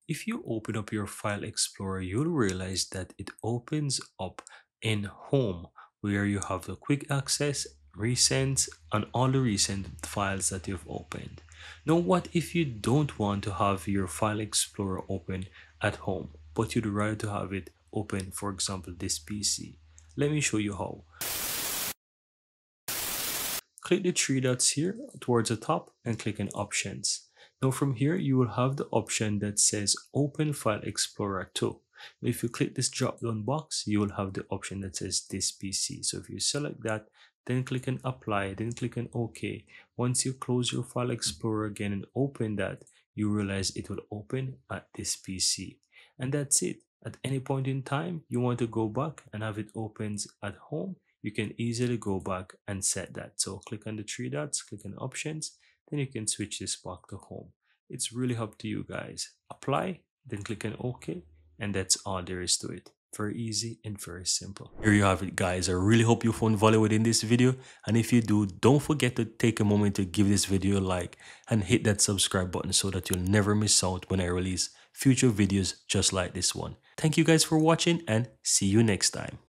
If you open up your File Explorer, you'll realize that it opens up in Home, where you have the quick access, recent, and all the recent files that you've opened. Now, what if you don't want to have your File Explorer open at home, but you'd rather to have it open, for example, this PC? Let me show you how. Click the three dots here towards the top and click on Options. Now from here, you will have the option that says Open File Explorer 2. If you click this drop down box, you will have the option that says this PC. So if you select that, then click on Apply, then click on OK. Once you close your File Explorer again and open that, you realize it will open at this PC. And that's it. At any point in time, you want to go back and have it opens at home, you can easily go back and set that. So click on the three dots, click on options, then you can switch this back to home. It's really up to you guys. Apply, then click on OK, and that's all there is to it. Very easy and very simple. Here you have it, guys. I really hope you found value within this video, and if you do, don't forget to take a moment to give this video a like and hit that subscribe button so that you'll never miss out when I release future videos just like this one. Thank you guys for watching, and see you next time.